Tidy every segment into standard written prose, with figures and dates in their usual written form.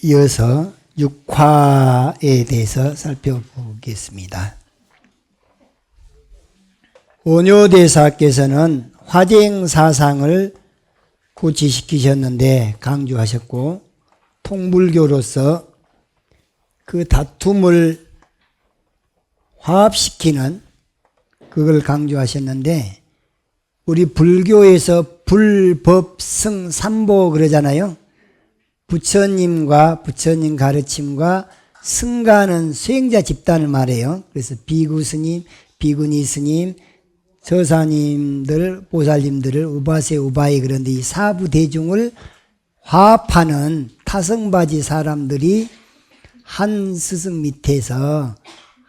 이어서 육화에 대해서 살펴보겠습니다. 원효대사께서는 화쟁사상을 고취시키셨는데 강조하셨고, 통불교로서 그 다툼을 화합시키는 그걸 강조하셨는데, 우리 불교에서 불법승 삼보 그러잖아요. 부처님과 부처님 가르침과 승가는 수행자 집단을 말해요. 그래서 비구 스님, 비구니 스님, 저사님들, 보살님들을 우바세 우바이, 그런데 이 사부 대중을 화합하는 타성바지 사람들이 한 스승 밑에서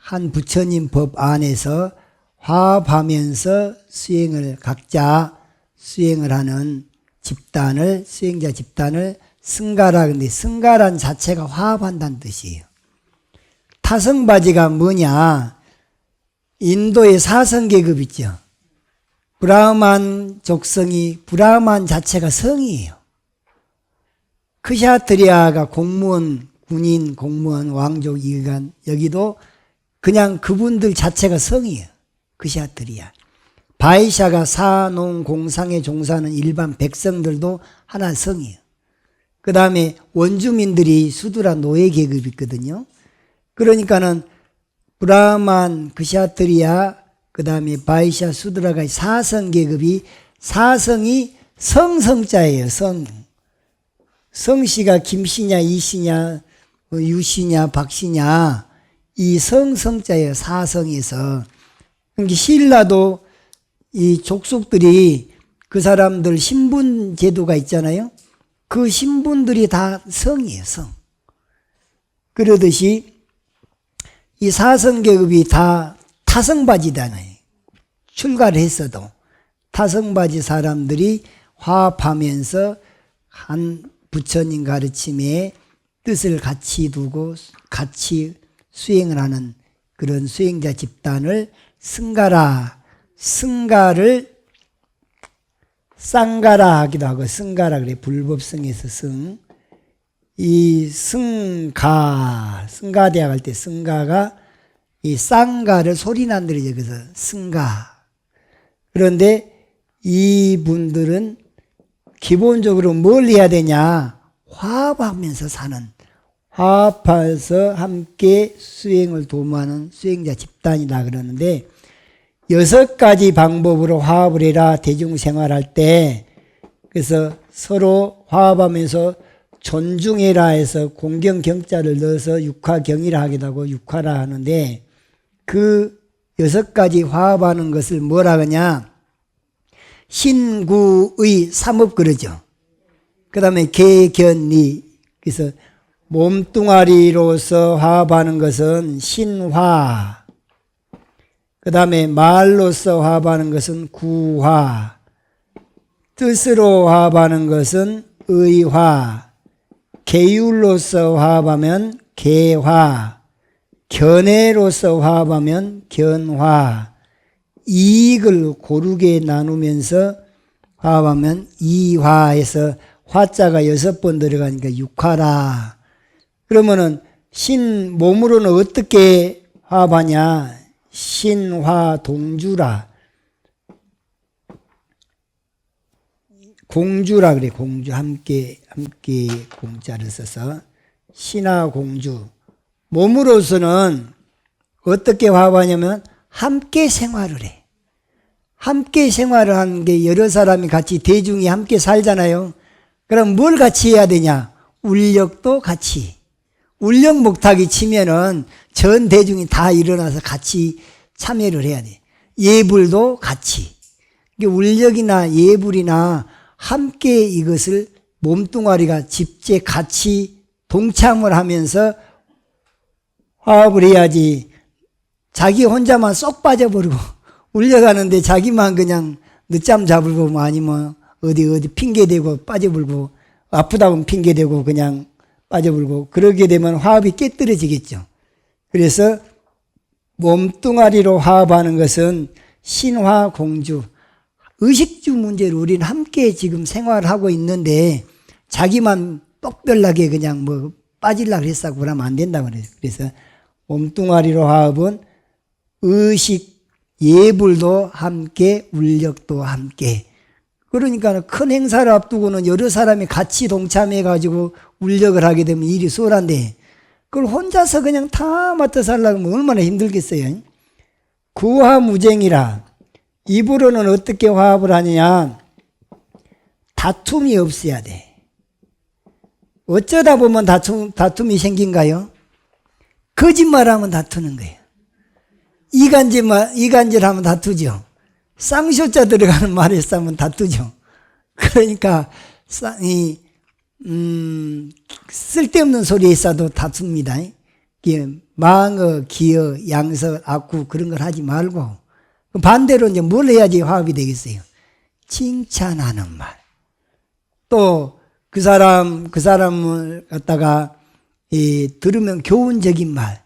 한 부처님 법 안에서 화합하면서 수행을 각자 수행을 하는 집단을, 수행자 집단을 승가라. 근데 승가란 자체가 화합한다는 뜻이에요. 타성바지가 뭐냐? 인도의 사성계급 있죠. 브라흐만 족성이, 브라흐만 자체가 성이에요. 크샤트리아가 공무원, 군인, 공무원, 왕족, 이간, 여기도 그냥 그분들 자체가 성이에요. 크샤트리아. 바이샤가 사농, 공상에 종사하는 일반 백성들도 하나 성이에요. 그 다음에 원주민들이 수두라 노예 계급이 있거든요. 그러니까는 브라만, 크샤트리아, 그 다음에 바이샤, 수두라가 사성 계급이, 사성이 성성자예요. 성씨가 김씨냐, 이씨냐, 유씨냐, 박씨냐, 이 성성자예요. 사성에서. 그러니까 신라도 이 족속들이 그 사람들 신분 제도가 있잖아요. 그 신분들이 다 성이에요, 성. 그러듯이 이 사성계급이 다 타성바지잖아요. 출가를 했어도 타성바지 사람들이 화합하면서 한 부처님 가르침에 뜻을 같이 두고 같이 수행을 하는 그런 수행자 집단을 승가라, 승가를 쌍가라 하기도 하고, 승가라 그래. 불법승에서 승. 이 승가대학 할 때 승가가 이 쌍가를 소리난 들이죠. 그래서 승가. 그런데 이분들은 기본적으로 뭘 해야 되냐? 화합하면서 사는, 화합해서 함께 수행을 도모하는 수행자 집단이다 그러는데, 6가지 방법으로 화합을 해라. 대중생활할 때. 그래서 서로 화합하면서 존중해라 해서 공경경자를 넣어서 육화경이라 하기도 하고 육화라 하는데, 그 6가지 화합하는 것을 뭐라 하냐? 신구의 삼업 그러죠. 그 다음에 개견리. 그래서 몸뚱아리로서 화합하는 것은 신화. 그 다음에 말로서 화합하는 것은 구화, 뜻으로 화합하는 것은 의화, 계율로서 화합하면 계화, 견해로서 화합하면 견화, 이익을 고르게 나누면서 화합하면 이화해서 화자가 6번 들어가니까 육화라. 그러면은 신 몸으로는 어떻게 화합하냐? 신화동주라. 공주라 그래. 공주. 함께 공자를 써서 신화공주. 몸으로서는 어떻게 화합하냐면 함께 생활을 해. 함께 생활을 하는 게 여러 사람이 같이 대중이 함께 살잖아요. 그럼 뭘 같이 해야 되냐? 울력도 같이. 울력 목탁이 치면은 전 대중이 다 일어나서 같이 참여를 해야 돼. 예불도 같이. 울력이나 예불이나 함께 이것을 몸뚱아리가 집제 같이 동참을 하면서 화합을 해야지. 자기 혼자만 쏙 빠져버리고 울려가는데 자기만 그냥 늦잠 잡을고 뭐 아니면 어디 핑계대고 빠져버리고 아프다고 핑계대고 그냥 빠져버리고 그러게 되면 화합이 깨뜨려지겠죠. 그래서 몸뚱아리로 화합하는 것은 신화공주, 의식주 문제로 우리는 함께 지금 생활하고 있는데 자기만 뻑별나게 그냥 뭐 빠질라 그랬다고 그러면 안 된다고 그래요. 그래서 몸뚱아리로 화합은 의식, 예불도 함께, 울력도 함께. 그러니까 큰 행사를 앞두고는 여러 사람이 같이 동참해가지고 울력을 하게 되면 일이 수월한데 그걸 혼자서 그냥 다 맡아서 하려고 하면 얼마나 힘들겠어요. 구화무쟁이라. 입으로는 어떻게 화합을 하느냐? 다툼이 없어야 돼. 어쩌다 보면 다툼이 생긴가요? 거짓말하면 다투는 거예요. 이간질하면 다투죠. 쌍쇼자 들어가는 말에 싸면 다투죠. 그러니까 쓸데없는 소리에 있어도 다툽니다. 망어, 기어, 양서, 악구 그런 걸 하지 말고 반대로 이제 뭘 해야지 화합이 되겠어요? 칭찬하는 말. 또 그 사람을 갖다가 들으면 교훈적인 말,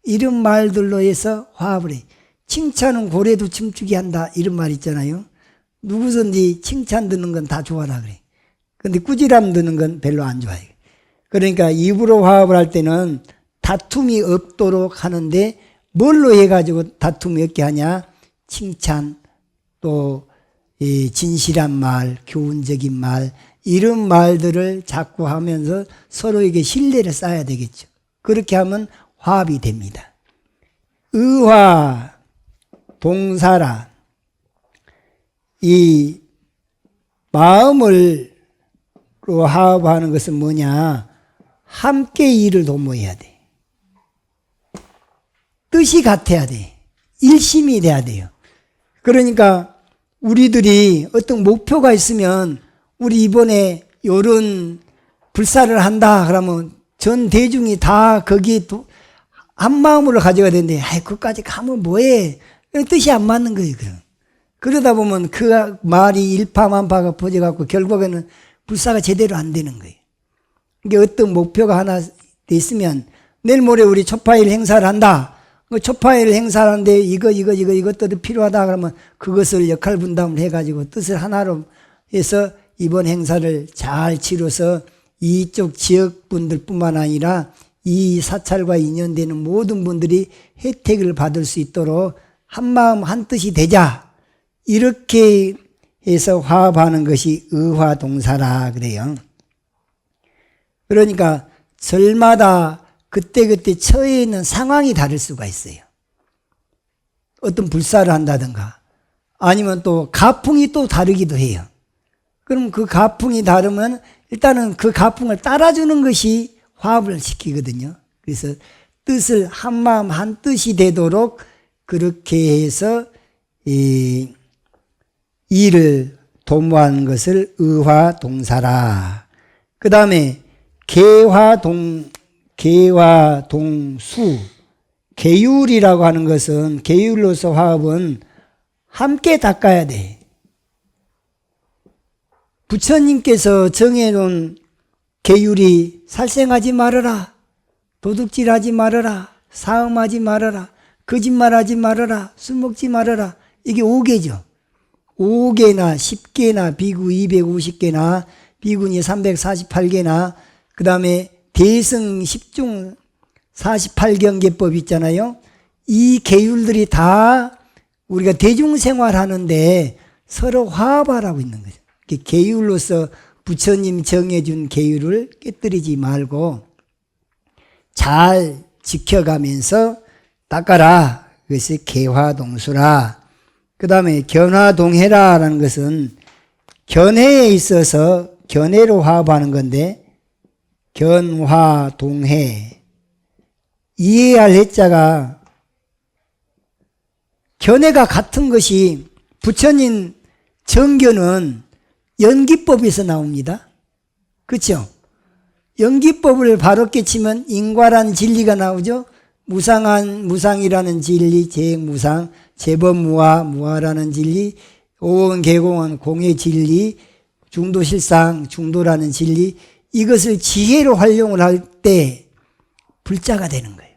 이런 말들로 해서 화합을 해. 칭찬은 고래도 춤추게 한다 이런 말 있잖아요. 누구든지 칭찬 듣는 건 다 좋아라 그래. 근데 꾸지람 듣는 건 별로 안 좋아해. 그러니까 입으로 화합을 할 때는 다툼이 없도록 하는데 뭘로 해가지고 다툼이 없게 하냐? 칭찬, 또 진실한 말, 교훈적인 말, 이런 말들을 자꾸 하면서 서로에게 신뢰를 쌓아야 되겠죠. 그렇게 하면 화합이 됩니다. 의화 동사라. 이 마음으로 화합하는 것은 뭐냐? 함께 일을 도모해야 돼. 뜻이 같아야 돼. 일심이 돼야 돼요. 그러니까 우리들이 어떤 목표가 있으면 우리 이번에 요런 불사를 한다 그러면 전 대중이 다 거기에 한 마음으로 가져가야 되는데 그것까지 가면 뭐해? 뜻이 안 맞는 거예요. 그러다 보면 그 말이 일파만파가 퍼져갖고 결국에는 불사가 제대로 안 되는 거예요. 이게 어떤 목표가 하나 있으면 내일 모레 우리 초파일 행사를 한다. 초파일 행사를 하는데 이것들이 필요하다 그러면 그것을 역할 분담을 해가지고 뜻을 하나로 해서 이번 행사를 잘 치러서 이쪽 지역 분들뿐만 아니라 이 사찰과 인연되는 모든 분들이 혜택을 받을 수 있도록 한마음 한뜻이 되자, 이렇게 해서 화합하는 것이 의화동사라 그래요. 그러니까 절마다 그때그때 처해 있는 상황이 다를 수가 있어요. 어떤 불사를 한다든가 아니면 또 가풍이 또 다르기도 해요. 그럼 그 가풍이 다르면 일단은 그 가풍을 따라주는 것이 화합을 시키거든요. 그래서 뜻을 한마음 한뜻이 되도록 그렇게 해서 이 일을 도모하는 것을 의화동사라. 그 다음에 계화동수, 계율이라고 하는 것은, 계율로서 화합은 함께 닦아야 돼. 부처님께서 정해놓은 계율이 살생하지 말아라, 도둑질하지 말아라, 사음하지 말아라, 거짓말하지 말아라, 술 먹지 말아라. 이게 5개죠. 5개나 10개나 비구 250개나 비구니 348개나 그 다음에 대승 10중 48경계법 있잖아요. 이 계율들이 다 우리가 대중생활하는데 서로 화합하라고 있는 거죠. 계율로서 부처님 정해준 계율을 깨뜨리지 말고 잘 지켜가면서 닦아라. 그것이 계화동수라. 그 다음에 견화동해라라는 것은 견해에 있어서 견해로 화합하는 건데, 견화동해, 이해할 해자가 견해가 같은 것이 부처님 정견은 연기법에서 나옵니다. 그렇죠? 연기법을 바로 깨치면 인과란 진리가 나오죠. 무상이라는 진리, 재무상, 재범무화, 무화라는 진리, 오원개공은 공의 진리, 중도실상, 중도라는 진리, 이것을 지혜로 활용을 할 때 불자가 되는 거예요.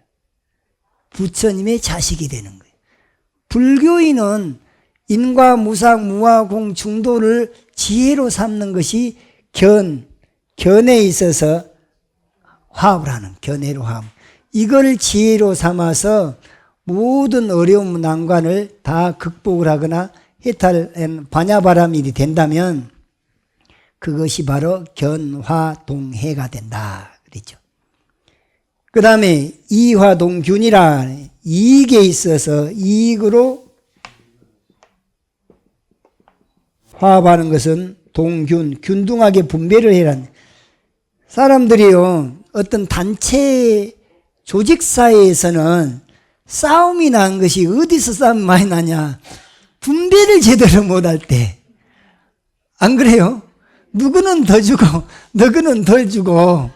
부처님의 자식이 되는 거예요. 불교인은 인과 무상 무화공 중도를 지혜로 삼는 것이 견해에 있어서 화합을 하는 견해로 화합. 이걸 지혜로 삼아서 모든 어려움 난관을 다 극복을 하거나 해탈 반야바라밀이 된다면 그것이 바로 견화동해가 된다 그랬죠. 그 다음에 이화동균이라 이익에 있어서 이익으로 화합하는 것은 동균, 균등하게 분배를 해라. 사람들이요, 어떤 단체 조직사회에서는 싸움이 난 것이 어디서 싸움이 많이 나냐? 분배를 제대로 못할 때. 안 그래요? 누구는 더 주고, 누구는 덜 주고.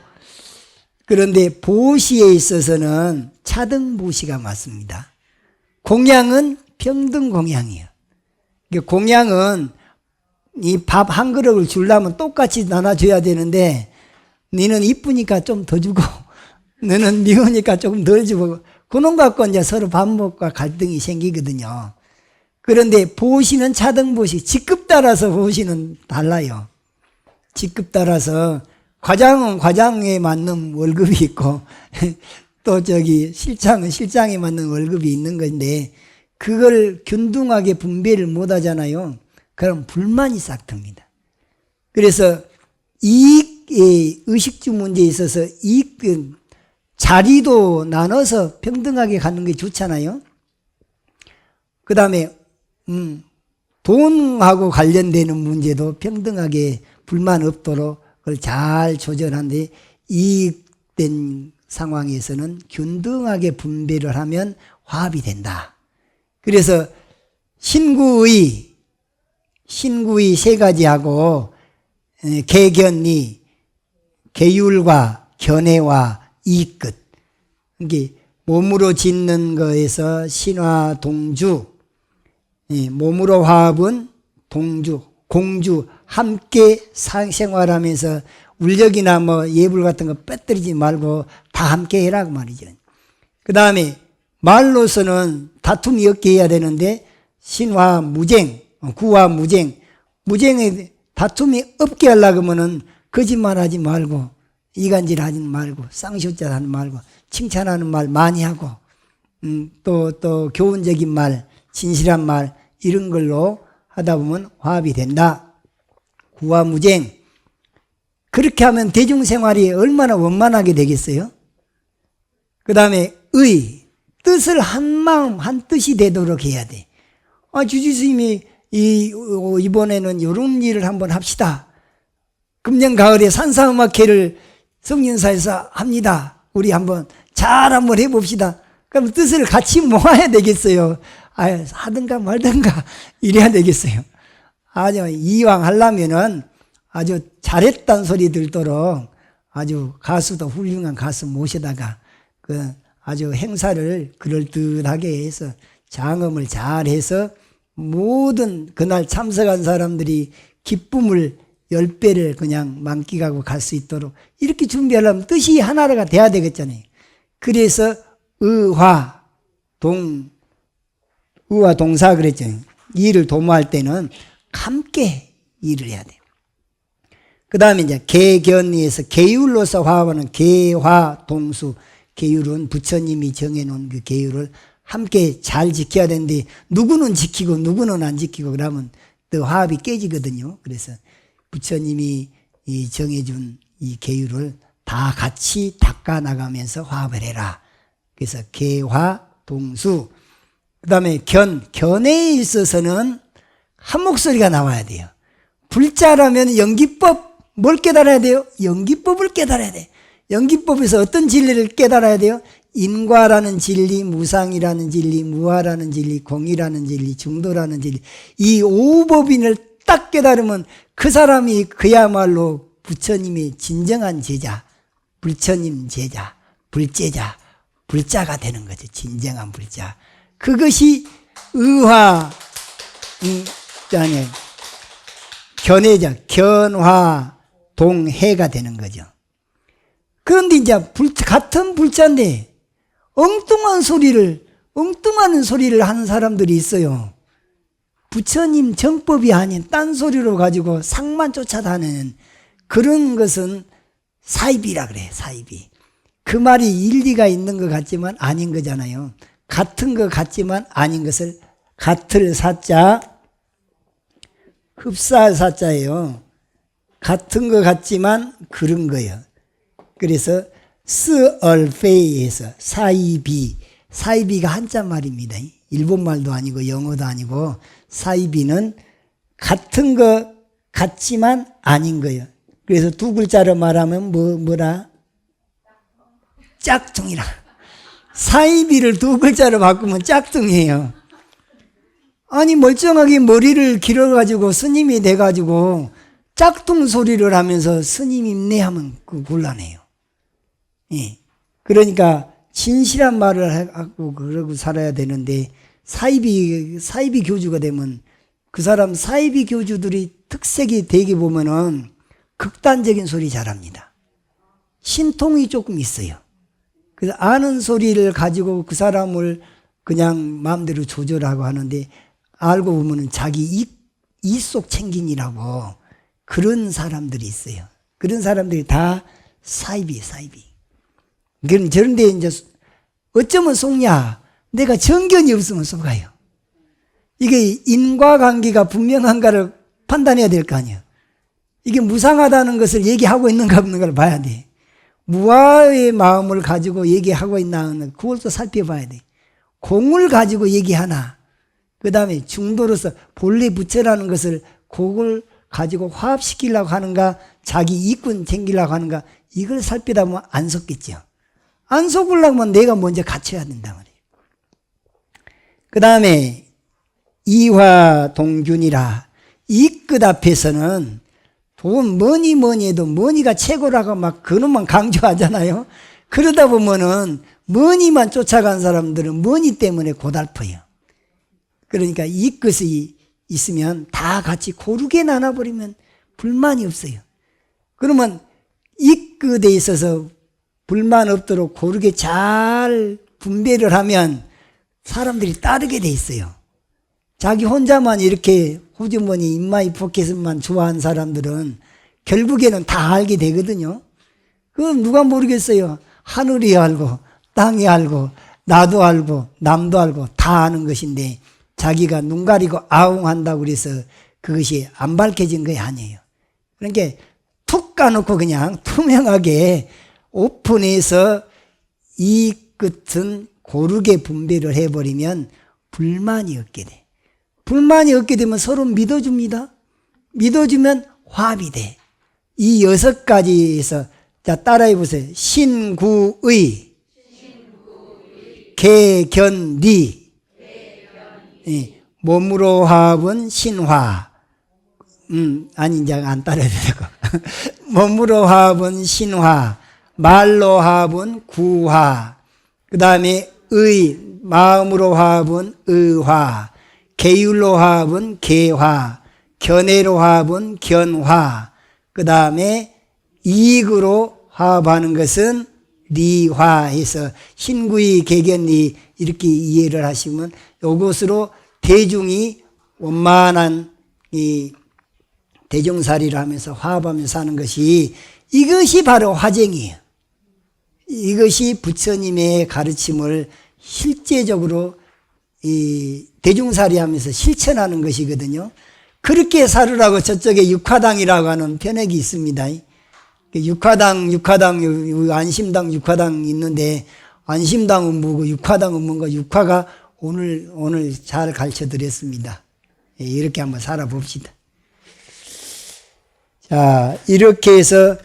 그런데 보시에 있어서는 차등보시가 맞습니다. 공양은 평등 공양이에요. 공양은 이 밥 한 그릇을 주려면 똑같이 나눠줘야 되는데 너는 이쁘니까 좀 더 주고 너는 미우니까 조금 덜 주고 그런 거 갖고 이제 서로 밥 먹고 갈등이 생기거든요. 그런데 보시는 차등보시, 직급 따라서 보시는 달라요. 직급 따라서 과장은 과장에 맞는 월급이 있고 또 실장은 실장에 맞는 월급이 있는 건데 그걸 균등하게 분배를 못 하잖아요. 그럼 불만이 싹 듭니다. 그래서 이익의 의식주 문제에 있어서 이익 자리도 나눠서 평등하게 갖는 게 좋잖아요. 그 다음에 돈하고 관련되는 문제도 평등하게 불만 없도록 그걸 잘 조절하는데 이익된 상황에서는 균등하게 분배를 하면 화합이 된다. 그래서 신구의 세 가지하고 개견이 계율과 견해와 이끝. 이게 몸으로 짓는 거에서 신화 동주, 몸으로 화합은 동주, 공주 함께 생활하면서 울력이나 뭐 예불 같은 거 빼뜨리지 말고 다 함께 해라고 말이죠. 그 다음에 말로서는 다툼이 없게 해야 되는데 신화 무쟁, 구화 무쟁, 무쟁에 다툼이 없게 하려고 하면은 거짓말하지 말고 이간질하지 말고 쌍쇼자하지 말고 칭찬하는 말 많이 하고 또 교훈적인 말, 진실한 말 이런 걸로 하다 보면 화합이 된다. 구화 무쟁. 그렇게 하면 대중생활이 얼마나 원만하게 되겠어요? 그 다음에 뜻을 한 마음 한 뜻이 되도록 해야 돼. 주지스님이 이번에는 이런 일을 한번 합시다. 금년 가을에 산사음악회를 성년사에서 합니다. 우리 한번 해봅시다. 그럼 뜻을 같이 모아야 되겠어요. 하든가 말든가 이래야 되겠어요. 아주 이왕 하려면은 아주 잘했단 소리 들도록 아주 가수도 훌륭한 가수 모셔다가 아주 행사를 그럴듯하게 해서 장엄을 잘해서 모든 그날 참석한 사람들이 기쁨을 10배를 그냥 만끽하고 갈 수 있도록 이렇게 준비하려면 뜻이 하나가 돼야 되겠잖아요. 그래서 의화 동사 그랬죠. 일을 도모할 때는 함께 일을 해야 돼요. 그 다음에 이제 개견리에서 계율로서 화합하는 개화동수. 계율은 부처님이 정해놓은 그 계율을 함께 잘 지켜야 되는데 누구는 지키고 누구는 안 지키고 그러면 또 화합이 깨지거든요. 그래서 부처님이 정해준 이 계율을 다 같이 닦아나가면서 화합을 해라. 그래서 개화동수. 그 다음에 견해에 있어서는 한 목소리가 나와야 돼요. 불자라면 연기법 뭘 깨달아야 돼요? 연기법을 깨달아야 돼. 연기법에서 어떤 진리를 깨달아야 돼요? 인과라는 진리, 무상이라는 진리, 무아라는 진리, 공이라는 진리, 중도라는 진리. 이 오법인을 딱 깨달으면 그 사람이 그야말로 부처님의 진정한 제자, 불처님 제자, 불제자, 불자가 되는 거죠. 진정한 불자. 그것이 견해자, 견화동해가 되는 거죠. 그런데 이제 같은 불자인데 엉뚱한 소리를 하는 사람들이 있어요. 부처님 정법이 아닌 딴소리로 가지고 상만 쫓아다니는 그런 것은 사이비라 그래, 사이비. 그 말이 일리가 있는 것 같지만 아닌 거잖아요. 같은 것 같지만 아닌 것을 같을 사자, 흡사할 사자예요. 같은 것 같지만 그런 거예요. 그래서 스얼페이에서 사이비, 사이비가 한자 말입니다. 일본 말도 아니고 영어도 아니고 사이비는 같은 것 같지만 아닌 거예요. 그래서 두 글자로 말하면 뭐라? 짝퉁이라. 사이비를 두 글자로 바꾸면 짝퉁이에요. 아니 멀쩡하게 머리를 길어가지고 스님이 돼가지고 짝퉁 소리를 하면서 스님 임내 하면 그 곤란해요. 예. 그러니까 진실한 말을 하고 그러고 살아야 되는데 사이비 교주가 되면 그 사람 사이비 교주들이 특색이 되게 보면은 극단적인 소리 잘합니다. 신통이 조금 있어요. 그래서 아는 소리를 가지고 그 사람을 그냥 마음대로 조절하고 하는데 알고 보면은 자기 이속 챙긴이라고 그런 사람들이 있어요. 그런 사람들이 다 사이비. 그런데 이제 어쩌면 속냐? 내가 정견이 없으면 속아요. 이게 인과관계가 분명한가를 판단해야 될 거 아니에요. 이게 무상하다는 것을 얘기하고 있는가 없는가를 봐야 돼. 무아의 마음을 가지고 얘기하고 있나 그걸 또 살펴봐야 돼. 공을 가지고 얘기하나, 그 다음에 중도로서 본래 부처라는 것을 그걸 가지고 화합시키려고 하는가, 자기 이익군 챙기려고 하는가, 이걸 살피다 보면 안 속겠죠. 안 속으려고 하면 내가 먼저 갖춰야 된다 말이에요. 그 다음에 이화동균이라, 이 끝 앞에서는 돈 뭐니 해도 뭐니가 최고라고 막 그놈만 강조하잖아요. 그러다 보면은 뭐니만 쫓아간 사람들은 뭐니 때문에 고달퍼요. 그러니까 이 끝이 있으면 다 같이 고르게 나눠버리면 불만이 없어요. 그러면 이 끝에 있어서 불만 없도록 고르게 잘 분배를 하면 사람들이 따르게 돼 있어요. 자기 혼자만 이렇게 호주머니 인마이 포켓만 좋아하는 사람들은 결국에는 다 알게 되거든요. 그건 누가 모르겠어요. 하늘이 알고 땅이 알고 나도 알고 남도 알고 다 아는 것인데 자기가 눈 가리고 아웅한다고 그래서 그것이 안 밝혀진 게 아니에요. 그러니까 툭 까놓고 그냥 투명하게 오픈해서 이 끝은 고르게 분배를 해버리면 불만이 없게 돼. 불만이 없게 되면 서로 믿어줍니다. 믿어주면 화합이 돼. 이 6가지에서 자 따라해 보세요. 신구의, 개견리, 몸으로 화합은 신화. 아니 이제 안 따라해도 되고. 몸으로 화합은 신화, 말로 화합은 구화. 그 다음에 마음으로 화합은 의화, 계율로 화합은 계화, 견해로 화합은 견화, 그 다음에 이익으로 화합하는 것은 리화해서 신구이 개견리 이렇게 이해를 하시면 이것으로 대중이 원만한 이 대중살이를 하면서 화합하면서 사는 것이 이것이 바로 화쟁이에요. 이것이 부처님의 가르침을 실제적으로 이 대중살이 하면서 실천하는 것이거든요. 그렇게 살으라고 저쪽에 육화당이라고 하는 편액이 있습니다. 육화당, 안심당, 육화당 있는데 안심당은 뭐고 육화당은 뭔가 육화가 오늘 잘 가르쳐 드렸습니다. 이렇게 한번 살아봅시다. 자, 이렇게 해서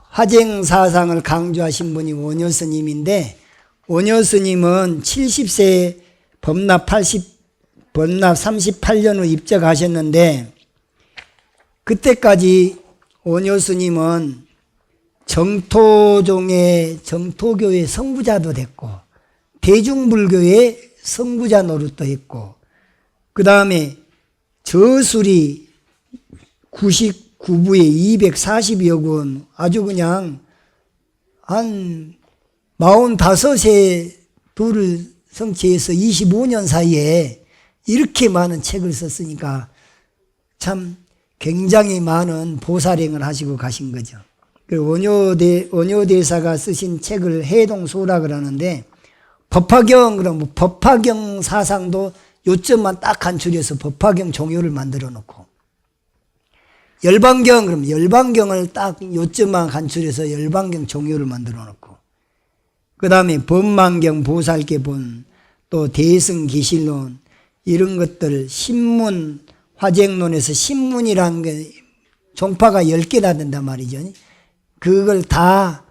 화쟁사상을 강조하신 분이 원효 스님인데 원효 스님은 70세에 법납 38년 후 입적하셨는데 그때까지 원효 스님은 정토교의 성부자도 됐고 대중불교의 성부자 노릇도 했고 그 다음에 저술이 99부에 240여 권 아주 그냥 한 45세 도를 성취해서 25년 사이에 이렇게 많은 책을 썼으니까 참 굉장히 많은 보살행을 하시고 가신 거죠. 원효대사가 쓰신 책을 해동소라 그러는데, 법화경 그러면 법화경 사상도 요점만 딱 간추려서 법화경 종요를 만들어 놓고, 열반경 그러면 열반경을 딱 요점만 간추려서 열반경 종요를 만들어 놓고, 그 다음에 법만경 보살계본, 또 대승기실론, 이런 것들, 신문 화쟁론에서 신문이라는 게 종파가 10개나 된단 말이죠. 그걸 다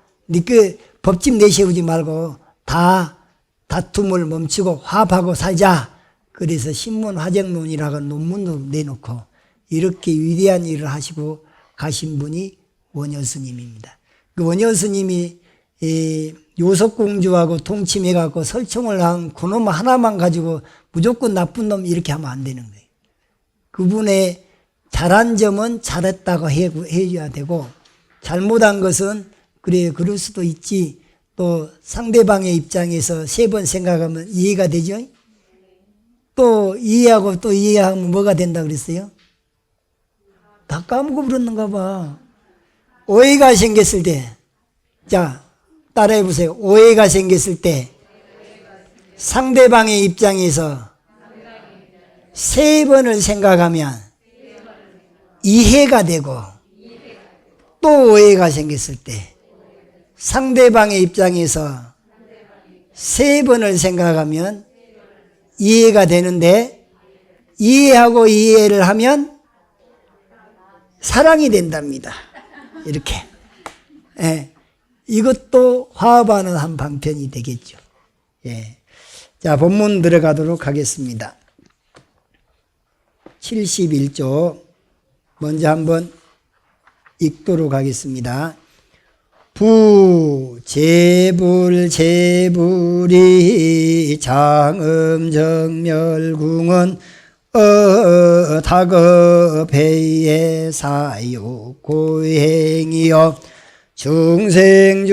법집 내세우지 말고 다 다툼을 멈추고 화합하고 살자. 그래서 신문 화쟁론이라고 논문도 내놓고 이렇게 위대한 일을 하시고 가신 분이 원효스님입니다. 그 원효스님이 요속공주하고 통침해갖고 설총을 한 그놈 하나만 가지고 무조건 나쁜 놈 이렇게 하면 안 되는 거예요. 그분의 잘한 점은 잘했다고 해줘야 되고, 잘못한 것은 그래 그럴 수도 있지, 또 상대방의 입장에서 3번 생각하면 이해가 되죠. 또 이해하고 또 이해하면 뭐가 된다 그랬어요? 다 까먹고 그랬는가 봐. 오해가 생겼을 때, 자 따라해 보세요. 오해가 생겼을 때 상대방의 입장에서 3번을 생각하면 이해가 되고, 또 오해가 생겼을 때 상대방의 입장에서 3번을 생각하면 이해가 되는데, 이해하고 이해를 하면 사랑이 된답니다. 이렇게. 예. 이것도 화합하는 한 방편이 되겠죠. 예. 자, 본문 들어가도록 하겠습니다. 71조 먼저 한번 읽도록 하겠습니다. 부재불재불이 장음정멸궁은 다급해의 사욕고행이여 중생이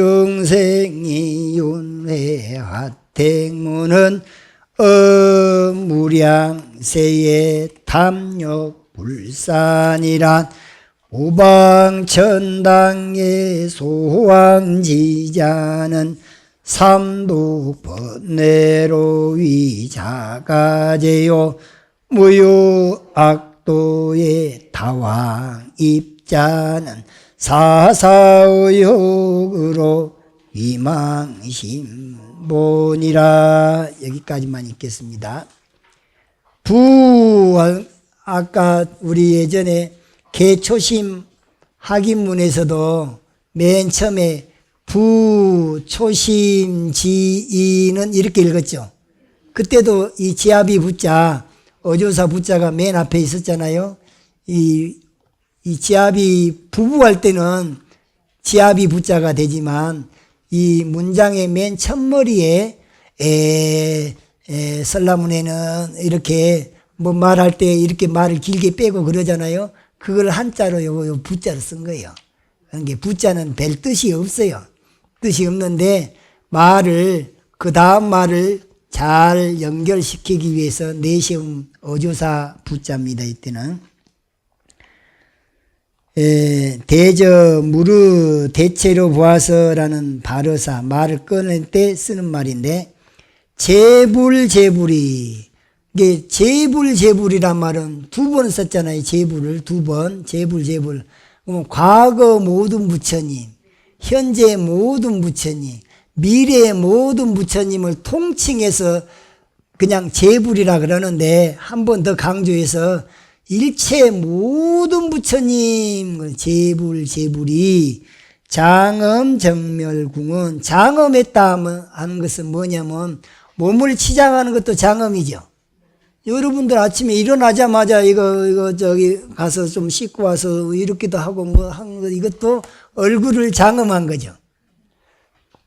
윤회하택문은 무량세의 탐욕불산이란 오방천당의 소왕지자는 삼독번뇌로 위자가제요 무유악도의 다왕입자는 사사의욕으로 위망심본이라. 여기까지만 읽겠습니다. 아까 우리 예전에 개초심 학인문에서도 맨 처음에 부초심지이는 이렇게 읽었죠. 그때도 이 지아비 부자, 어조사 부자가 맨 앞에 있었잖아요. 이 지아비 부부할 때는 지아비 부자가 되지만, 이 문장의 맨 첫머리에 설라문에는 이렇게 뭐 말할 때 이렇게 말을 길게 빼고 그러잖아요. 그걸 한자로 요 부자로 쓴 거예요. 그러니까 부자는 별 뜻이 없어요. 뜻이 없는데 그 다음 말을 잘 연결시키기 위해서 내세운 어조사 부자입니다. 이때는 대저 무르 대체로 보아서라는 발어사, 말을 꺼낼 때 쓰는 말인데, 재불이 이게 재불이란 말은 2번 썼잖아요. 재불을 2번, 재불. 그럼 과거 모든 부처님, 현재 모든 부처님, 미래의 모든 부처님을 통칭해서 그냥 재불이라 그러는데, 한 번 더 강조해서 일체 모든 부처님 재불이 장엄정멸궁은, 장엄했다 하는 것은 뭐냐면 몸을 치장하는 것도 장엄이죠. 여러분들 아침에 일어나자마자 이거 저기 가서 좀 씻고 와서 이렇게도 하고 뭐 한 거, 이것도 얼굴을 장엄한 거죠.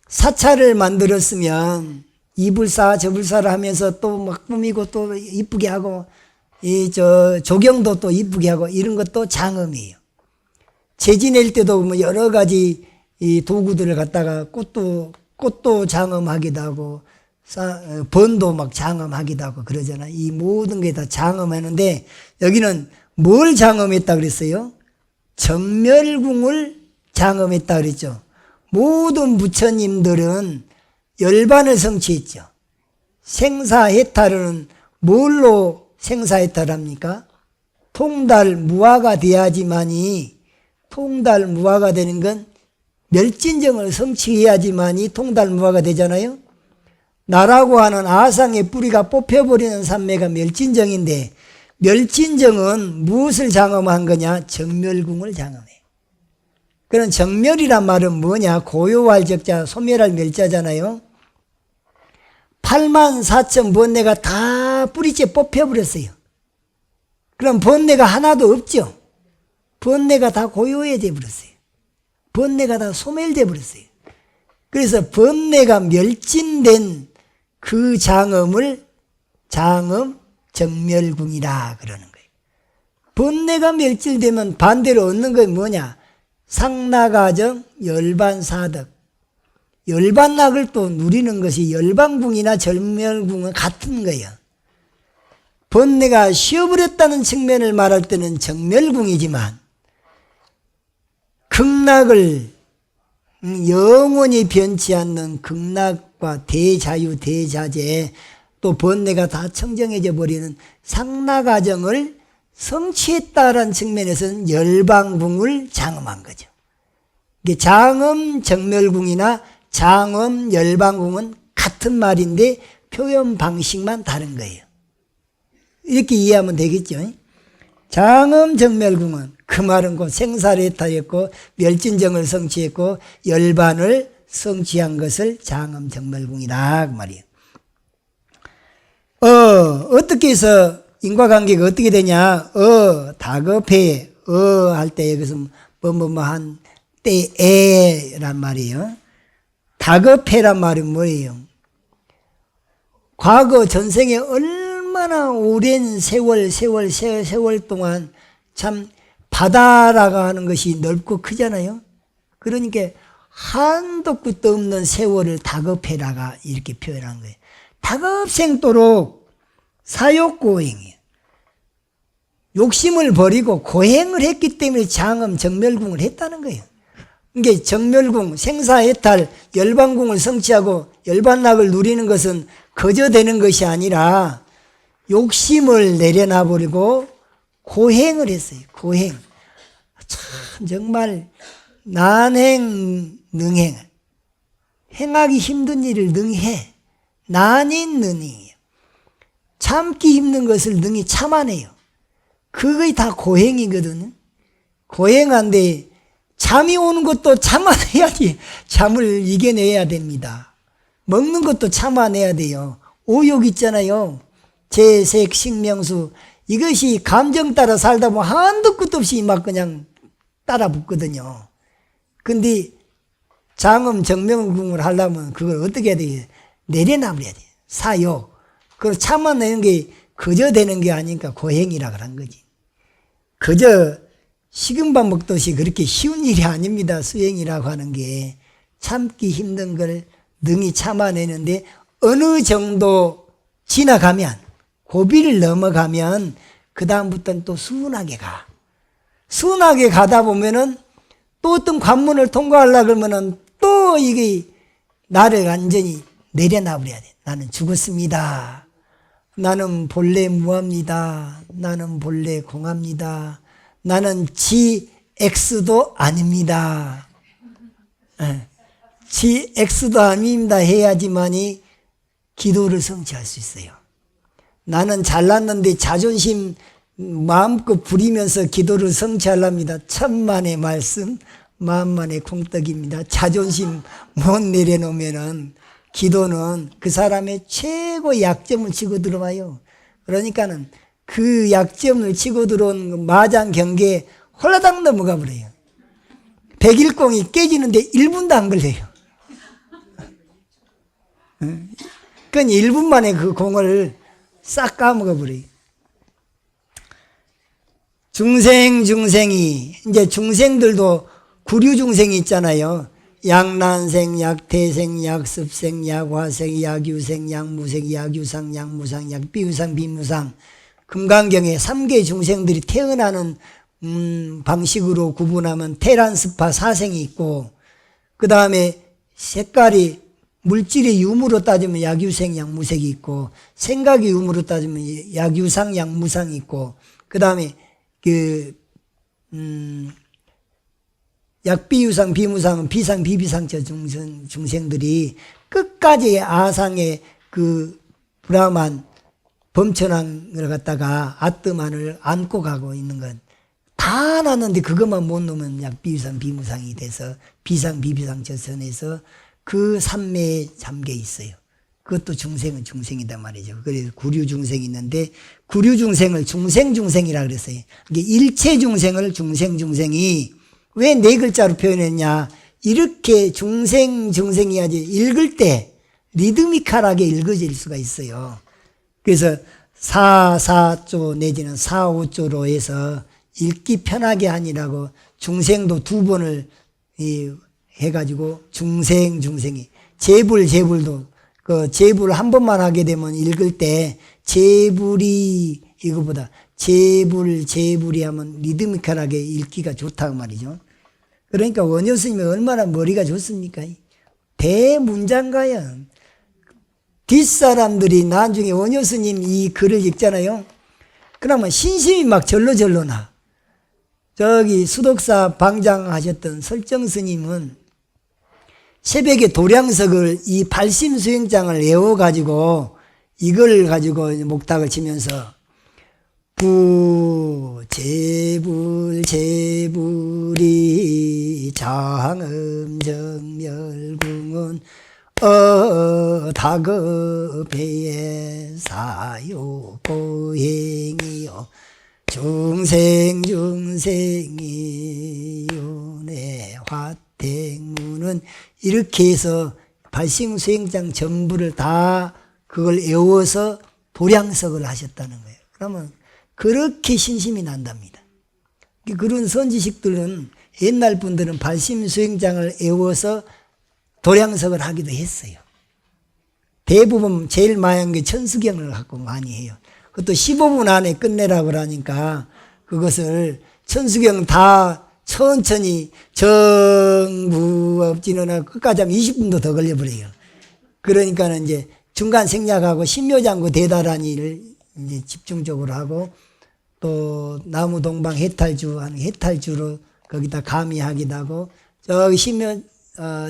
사찰을 만들었으면 이불사 저불사를 하면서 또 막 꾸미고 또 이쁘게 하고, 조경도 또 이쁘게 하고, 이런 것도 장엄이에요. 재 지낼 때도 뭐 여러 가지 이 도구들을 갖다가 꽃도 장엄하기도 하고, 번도 막 장엄하기도 하고 그러잖아. 이 모든 게 다 장엄하는데 여기는 뭘 장엄했다 그랬어요? 정멸궁을 장엄했다 그랬죠. 모든 부처님들은 열반을 성취했죠. 생사해탈은 뭘로 생사해탈합니까? 통달무화가 돼야지만이, 통달무화가 되는 건 멸진정을 성취해야지만이 통달무화가 되잖아요. 나라고 하는 아상의 뿌리가 뽑혀버리는 산매가 멸진정인데, 멸진정은 무엇을 장엄한 거냐? 정멸궁을 장엄해. 그런 정멸이란 말은 뭐냐? 고요할 적자, 소멸할 멸자잖아요. 84,000 번뇌가 다 뿌리째 뽑혀버렸어요. 그럼 번뇌가 하나도 없죠. 번뇌가 다 고요해져 버렸어요. 번뇌가 다 소멸돼 버렸어요. 그래서 번뇌가 멸진된 그 장엄을 장엄 정멸궁이라 그러는 거예요. 번뇌가 멸진되면 반대로 얻는 건 뭐냐? 상나가정 열반사덕. 열반락을 또 누리는 것이 열반궁이나 정멸궁은 같은 거예요. 번뇌가 쉬어버렸다는 측면을 말할 때는 정멸궁이지만 극락을 영원히 변치 않는 극락과 대자유 대자재, 또 번뇌가 다 청정해져 버리는 상나가정을 성취했다라는 측면에서는 열반궁을 장엄한 거죠. 이게 장엄 정멸궁이나 장엄 열반궁은 같은 말인데 표현 방식만 다른 거예요. 이렇게 이해하면 되겠죠. 장엄 정멸궁은 그 말은 곧 생사를 해탈했고 멸진정을 성취했고 열반을 성취한 것을 장엄 정멸궁이다 그 말이에요. 어떻게 해서 인과관계가 어떻게 되냐? 다급해. 할 때 여기서 뭐한 때에란 말이에요. 다급해란 말은 뭐예요? 과거 전생에 얼마나 오랜 세월 동안 참 바다라고 하는 것이 넓고 크잖아요. 그러니까 한도 끝도 없는 세월을 다급해라가 이렇게 표현한 거예요. 다급생도록 사욕고행이에요. 욕심을 버리고 고행을 했기 때문에 장엄 정멸궁을 했다는 거예요. 이게 정멸궁, 생사해탈, 열반궁을 성취하고 열반락을 누리는 것은 거저 되는 것이 아니라 욕심을 내려놔버리고 고행을 했어요. 고행. 참 정말 난행 능행. 행하기 힘든 일을 능해. 난인 능이에요. 참기 힘든 것을 능히 참아내요. 그게 다 고행이거든요. 고행한데 잠이 오는 것도 참아내야지. 잠을 이겨내야 됩니다. 먹는 것도 참아내야 돼요. 오욕 있잖아요. 재색, 식명수. 이것이 감정 따라 살다 보면 한도 끝도 없이 막 그냥 따라 붙거든요. 근데 장엄 정명궁을 하려면 그걸 어떻게 해야 돼요? 내려놔버려야 돼요. 사욕. 그걸 참아내는 게 그저 되는 게 아니니까 고행이라 그런 거지. 그저 식은밥 먹듯이 그렇게 쉬운 일이 아닙니다. 수행이라고 하는 게. 참기 힘든 걸 능히 참아내는데 어느 정도 지나가면, 고비를 넘어가면 그 다음부터는 또 순하게 가. 순하게 가다 보면은 또 어떤 관문을 통과하려고 그러면은 또 이게 나를 완전히 내려놔버려야 돼. 나는 죽었습니다. 나는 본래 무합니다. 나는 본래 공합니다. 나는 GX도 아닙니다. GX도 아닙니다 해야지만이 기도를 성취할 수 있어요. 나는 잘났는데 자존심 마음껏 부리면서 기도를 성취하랍니다. 천만의 말씀, 만만의 콩떡입니다. 자존심 못 내려놓으면은 기도는 그 사람의 최고 약점을 치고 들어와요. 그러니까는 그 약점을 치고 들어온 마장 경계에 홀라당 넘어가 버려요. 백일공이 깨지는데 1분도 안 걸려요. 그건 1분 만에 그 공을 싹 까먹어 버려요. 중생이 이제 중생들도 구류 중생이 있잖아요. 약난생, 약태생, 약습생, 약화생, 약유생, 약무생, 약유상, 약무상, 약비유상, 비무상. 금강경에 3개 중생들이 태어나는 방식으로 구분하면 테란스파 사생이 있고, 그 다음에 색깔이 물질이 유무로 따지면 약유생, 약무색이 있고, 생각이 유무로 따지면 약유상, 약무상이 있고, 그 다음에 약비유상, 비무상은 비상, 비비상처 중생들이 끝까지 아상의 그 브라만 범천왕을 갖다가 아뜨만을 안고 가고 있는 건 다 났는데 그것만 못 놓으면 약비유상, 비무상이 돼서 비상, 비비상처 선에서 그 삼매에 잠겨 있어요. 그것도 중생은 중생이단 말이죠. 그래서 구류중생이 있는데 구류중생을 중생중생이라 그랬어요. 이게 일체중생을 중생중생이 왜 네 글자로 표현했냐. 이렇게 중생중생이야지 읽을 때 리드미컬하게 읽어질 수가 있어요. 그래서 4조 내지는 4,5조로 해서 읽기 편하게 하니라고 중생도 2번을 해가지고 중생중생이 재불도 그 재불 한 번만 하게 되면 읽을 때 재불이 이거보다 재불이 하면 리드미컬하게 읽기가 좋다고 말이죠. 그러니까 원효 스님이 얼마나 머리가 좋습니까? 대문장가야. 뒷사람들이 나중에 원효 스님 이 글을 읽잖아요. 그러면 신심이 막 절로 나. 저기 수덕사 방장하셨던 설정 스님은 새벽에 도량석을 이 발심수행장을 외워가지고 이걸 가지고 목탁을 치면서 재불이 장음정멸궁은 다급해에 사요고행이요 중생이요 내 화택문은 이렇게 해서 발심수행장 전부를 다 그걸 외워서 도량석을 하셨다는 거예요. 그러면 그렇게 신심이 난답니다. 그런 선지식들은 옛날 분들은 발심수행장을 외워서 도량석을 하기도 했어요. 대부분 제일 많이 한 게 천수경을 갖고 많이 해요. 그것도 15분 안에 끝내라고 그러니까 그것을 천수경 다 천천히 정부업진언하고 끝까지 하면 20분도 더 걸려버려요. 그러니까는 이제 중간 생략하고 신묘장구 대다란이를 이제 집중적으로 하고 또 나무동방 해탈주 하는 해탈주로 거기다 가미하기도 하고 저기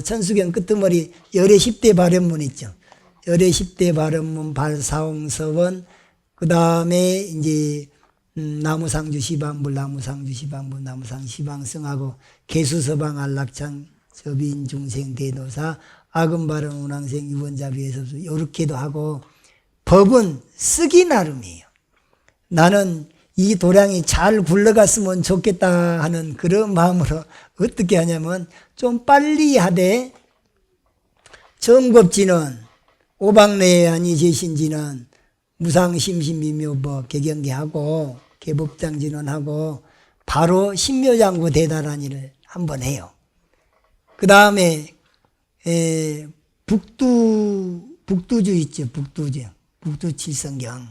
천수경 끄트머리 열의 10대 발현문 있죠. 열의 10대 발현문 발사홍서원 그 다음에 이제 나무상주 시방불 나무상주 시방불 나무상 시방승하고 개수서방 안락창 서빈중생 대도사 악음발언 운항생 유원자비에서 이렇게도 하고 법은 쓰기 나름이에요. 나는 이 도량이 잘 굴러갔으면 좋겠다 하는 그런 마음으로 어떻게 하냐면 좀 빨리 하되 정법지는 오박내에 아니 제신지는 무상심신미묘법 개경계하고 개법장진원하고 바로 신묘장구 대다란이를 한번 해요. 그 다음에 북두주 있죠. 북두칠성경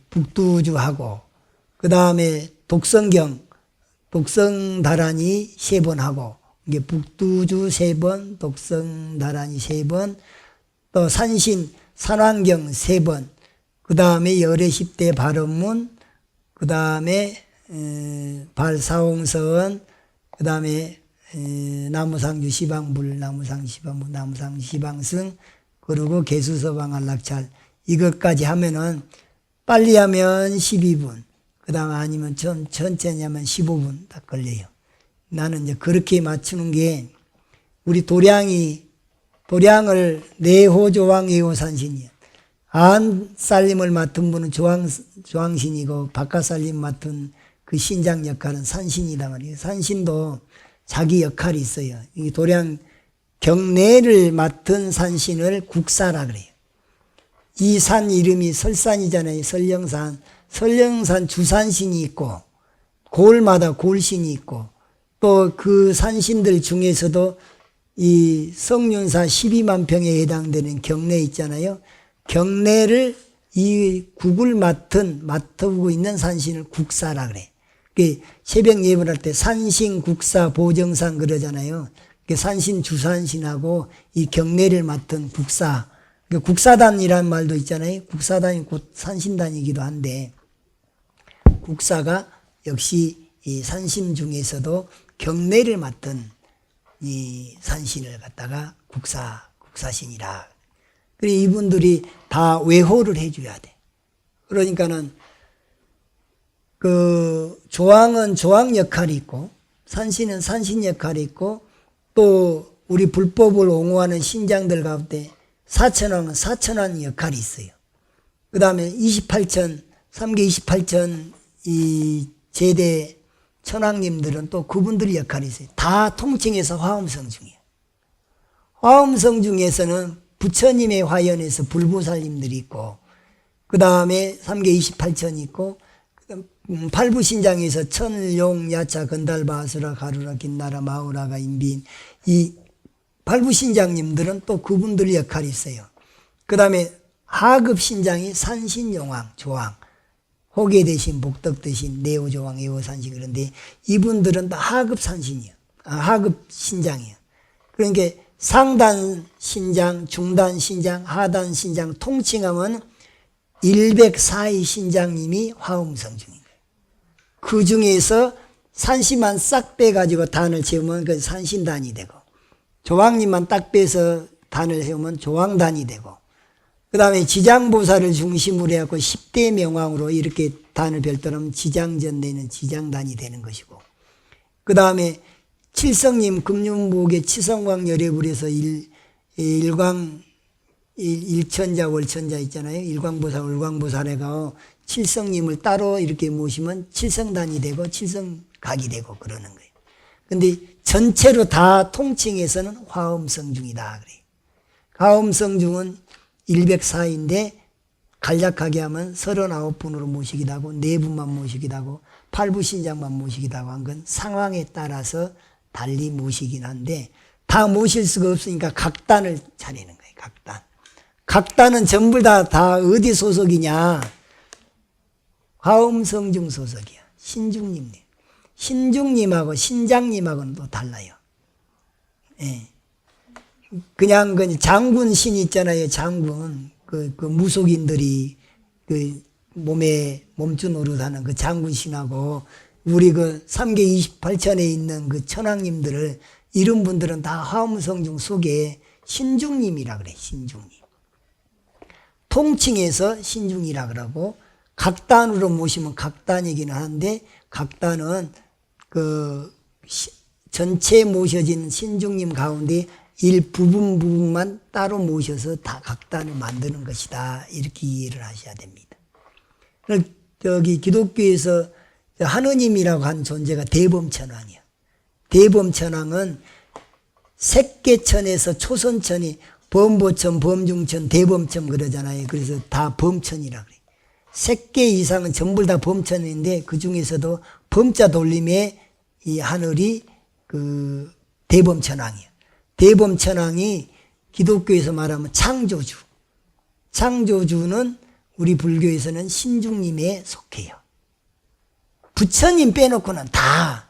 북두주하고 그 다음에 독성다란이 3번 하고 이게 북두주 3번 독성다란이 3번 또 산환경 3번 그 다음에 열의 10대 발언문 그 다음에 발사홍서원 그 다음에 나무상주 시방불 나무상 시방불 나무상 시방승 그리고 개수서방 안락찰 이것까지 하면은 빨리 하면 12분 그 다음 아니면 천천히 하면 15분 딱 걸려요. 나는 이제 그렇게 맞추는 게 우리 도량을 내호조왕예호산신이에요. 안살림을 맡은 분은 조왕신이고 바깥살림 맡은 그 신장 역할은 산신이다 말이에요. 산신도 자기 역할이 있어요. 이 도량 경내를 맡은 산신을 국사라 그래요. 이 산 이름이 설산이잖아요. 설령산 주산신이 있고 골마다 골신이 있고 또 그 산신들 중에서도 이 성륜사 12만 평에 해당되는 경내 있잖아요. 경내를 이 국을 맡고 있는 산신을 국사라 그래. 새벽 예불할 때 산신, 국사, 보정상 그러잖아요. 산신, 주산신하고 이 경내를 맡은 국사. 국사단이라는 말도 있잖아요. 국사단이 곧 산신단이기도 한데, 국사가 역시 이 산신 중에서도 경내를 맡은 이 산신을 갖다가 국사신이라. 그래, 이분들이 다 외호를 해줘야 돼. 그러니까는, 조왕은 조왕 역할이 있고, 산신은 산신 역할이 있고, 또 우리 불법을 옹호하는 신장들 가운데 사천왕은 사천왕 역할이 있어요. 그 다음에 28천, 3개 28천 이 제대 천왕님들은 또 그분들의 역할이 있어요. 다 통칭해서 화엄성중이에요. 화엄성중에서는 부처님의 화연에서 불보살님들이 있고, 그 다음에 3개 28천이 있고, 팔부신장에서 천용, 야차, 건달바, 아수라, 가루라, 긴나라, 마우라가, 인빈, 이 팔부신장님들은 또 그분들의 역할이 있어요. 그 다음에 하급신장이 산신용왕, 조왕, 호계 대신, 복덕 대신, 내오조왕, 에오산신. 그런데 이분들은 다 하급산신이에요. 하급신장이에요. 그러니까 상단신장, 중단신장, 하단신장 통칭하면 104위 신장님이 화엄성중인 거예요. 그 중에서 산신만 싹 빼가지고 단을 채우면 그 산신단이 되고, 조왕님만 딱 빼서 단을 세우면 조왕단이 되고, 그 다음에 지장보살을 중심으로 해갖고 10대 명왕으로 이렇게 단을 별도로 하면 지장전 내는 지장단이 되는 것이고, 그 다음에 칠성님 금륜목의 치성왕 열애불에서 일천자 월천자 있잖아요. 일광보살 월광보살에가 칠성님을 따로 이렇게 모시면 칠성단이 되고 칠성각이 되고 그러는 거예요. 근데 전체로 다 통칭해서는 화엄성중이다 그래요. 화엄성중은 104인데 간략하게 하면 39분으로 모시기도 하고 4분만 모시기도 하고 8부신장만 모시기도 하고 한 건 상황에 따라서 달리 모시긴 한데, 다 모실 수가 없으니까 각단을 차리는 거예요. 각단. 각단은 전부 다 어디 소속이냐? 화엄성중 소속이야. 신중님. 신중님하고 신장님하고는 또 달라요. 예. 그냥 장군 신 있잖아요. 장군. 그 무속인들이 몸에 몸주 노릇하는 그 장군 신하고 우리 3개 28천에 있는 그 천왕님들을 이런 분들은 다 화엄성중 속에 신중님이라 그래. 신중님. 통칭해서 신중이라 그러고, 각단으로 모시면 각단이기는 한데, 각단은 전체 모셔진 신중님 가운데 부분만 따로 모셔서 다 각단을 만드는 것이다. 이렇게 이해를 하셔야 됩니다. 여기 기독교에서 하느님이라고 한 존재가 대범천왕이야. 대범천왕은 색계천에서 초선천이 범보천, 범중천, 대범천 그러잖아요. 그래서 다 범천이라 그래. 3개 이상은 전부 다 범천인데 그 중에서도 범자 돌림의 이 하늘이 대범천왕이야. 대범천왕이 기독교에서 말하면 창조주. 창조주는 우리 불교에서는 신중님에 속해요. 부처님 빼놓고는 다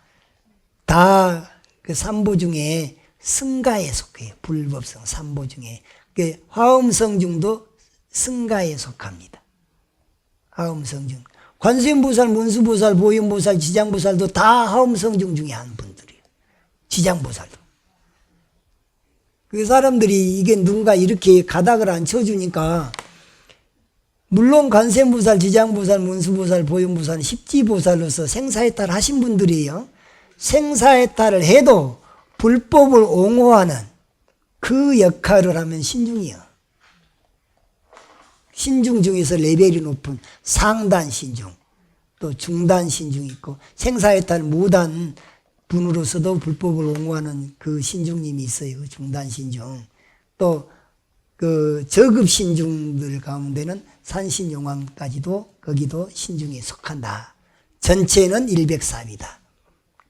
그 삼보 중에 승가에 속해요. 불법성 삼보 중에. 화엄성중도 승가에 속합니다. 화엄성중. 관세음보살, 문수보살, 보현보살, 지장보살도 다 화엄성중 중에 한 분들이에요. 지장보살도. 그 사람들이 이게 누군가 이렇게 가닥을 안 쳐주니까, 물론 관세음보살, 지장보살, 문수보살, 보현보살, 십지보살로서 생사해탈 하신 분들이에요. 생사해탈을 해도 불법을 옹호하는 그 역할을 하면 신중이요. 신중 중에서 레벨이 높은 상단 신중, 또 중단 신중이 있고, 생사해탈 못한 분으로서도 불법을 옹호하는 그 신중님이 있어요. 중단 신중. 또 저급 신중들 가운데는 산신용왕까지도 거기도 신중에 속한다. 전체는 104위다.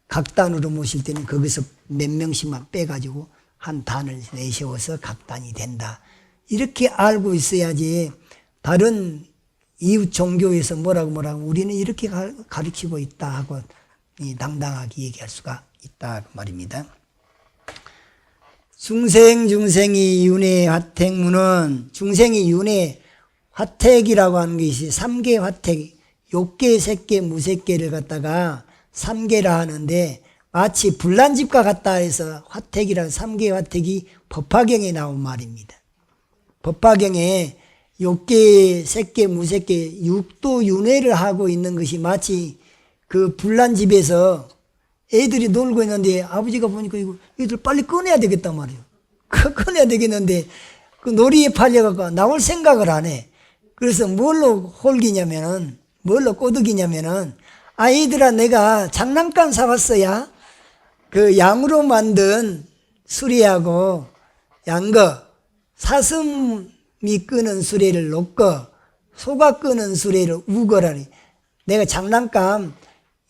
각단으로 모실 때는 거기서 몇 명씩만 빼가지고 한 단을 내세워서 각 단이 된다. 이렇게 알고 있어야지 다른 이웃 종교에서 뭐라고 우리는 이렇게 가르치고 있다 하고 당당하게 얘기할 수가 있다 말입니다. 중생이 윤회 화택문은 중생이 윤회 화택이라고 하는 것이 3개 화택, 욕계, 색계, 무색계를 갖다가 3개라 하는데 마치 불난집과 같다 해서 화택이라는 3개 화택이 법화경에 나온 말입니다. 법화경에 욕계, 색계, 무색계, 육도 윤회를 하고 있는 것이 마치 그 불난집에서 애들이 놀고 있는데 아버지가 보니까 이거 애들 빨리 꺼내야 되겠단 말이에요. 꺼내야 되겠는데 그 놀이에 팔려갖고 나올 생각을 안 해. 그래서 뭘로 홀기냐면은, 뭘로 꼬드기냐면은, 아이들아, 내가 장난감 사왔어야. 그 양으로 만든 수레하고 양거, 사슴이 끄는 수레를 놓고 소가 끄는 수레를 우거라니. 내가 장난감,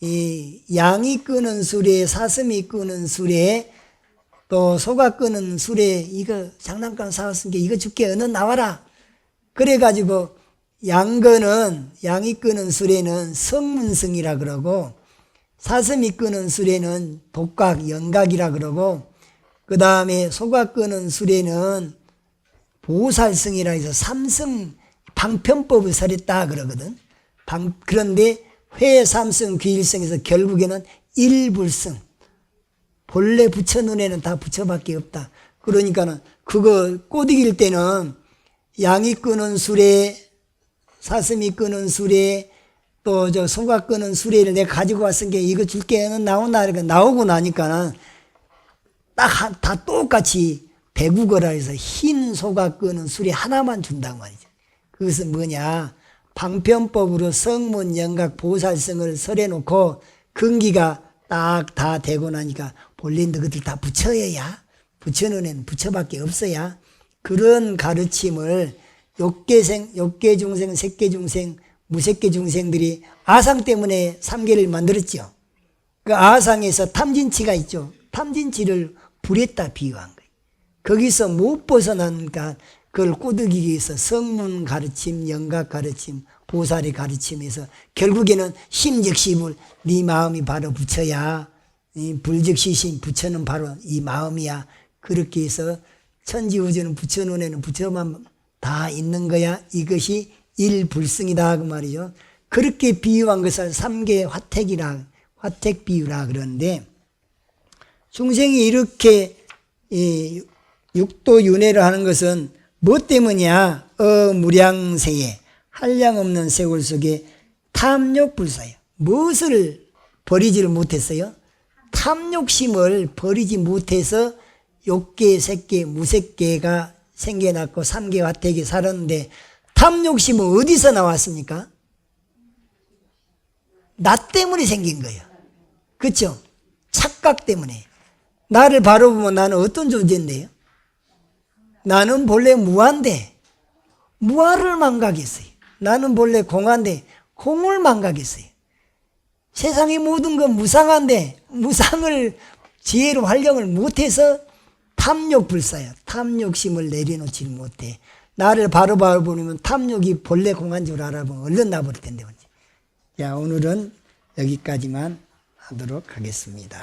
이 양이 끄는 수레, 사슴이 끄는 수레, 또 소가 끄는 수레, 이거 장난감 사왔으니까 이거 줄게, 어느 나와라. 그래가지고 양거는, 양이 끄는 수레는 성문성이라 그러고, 사슴이 끄는 수레는 독각, 영각이라 그러고, 그 다음에 소가 끄는 수레는 보살성이라 해서 삼성 방편법을 설했다 그러거든. 그런데 회삼성 귀일성에서 결국에는 일불성, 본래 부처 눈에는 다 부처밖에 없다. 그러니까는 그거 꼬드길 때는 양이 끄는 수레, 사슴이 끄는 수레, 또 저 소가 끄는 수레를 내가 가지고 왔으니까 이거 줄게는 나오나, 이렇게 나오고 나니까는 딱 다 똑같이 배국어라 해서 흰 소가 끄는 수레 하나만 준단 말이죠. 그것은 뭐냐? 방편법으로 성문, 영각, 보살성을 설해놓고 근기가 딱 다 되고 나니까 본래 너희들 다 부처여야, 부처 눈에는 부처밖에 없어야 그런 가르침을 욕계 중생, 색계 중생, 무색계 중생들이 아상 때문에 삼계를 만들었죠. 그 아상에서 탐진치가 있죠. 탐진치를 불에다 비유한 거예요. 거기서 못 벗어나니까 그걸 꼬드기기 위해서 성문 가르침, 영각 가르침, 보살의 가르침에서 결국에는 심즉시불, 네 마음이 바로 부처야. 불즉시심, 부처는 바로 이 마음이야. 그렇게 해서 천지우주는 부처 눈에는 부처만 다 있는 거야. 이것이 일불승이다 그 말이죠. 그렇게 비유한 것을 삼계 화택이라, 화택 비유라 그러는데, 중생이 이렇게 육도 윤회를 하는 것은 뭐 때문이야? 무량세에 한량없는 세월 속에 탐욕불사예요. 무엇을 버리지를 못했어요? 탐욕심을 버리지 못해서 욕계, 색계, 무색계가 생겨났고 삼계 화택이 살았는데, 탐욕심은 어디서 나왔습니까? 나 때문에 생긴 거예요. 그렇죠? 착각 때문에. 나를 바로 보면 나는 어떤 존재인데요? 나는 본래 무한데 무아를 망각했어요. 나는 본래 공한데 공을 망각했어요. 세상의 모든 건 무상한데 무상을 지혜로 활용을 못해서 탐욕불사야. 탐욕심을 내려놓지 못해. 나를 바로 보면 탐욕이 본래 공한 줄 알아보면 얼른 나버릴 텐데. 자, 오늘은 여기까지만 하도록 하겠습니다.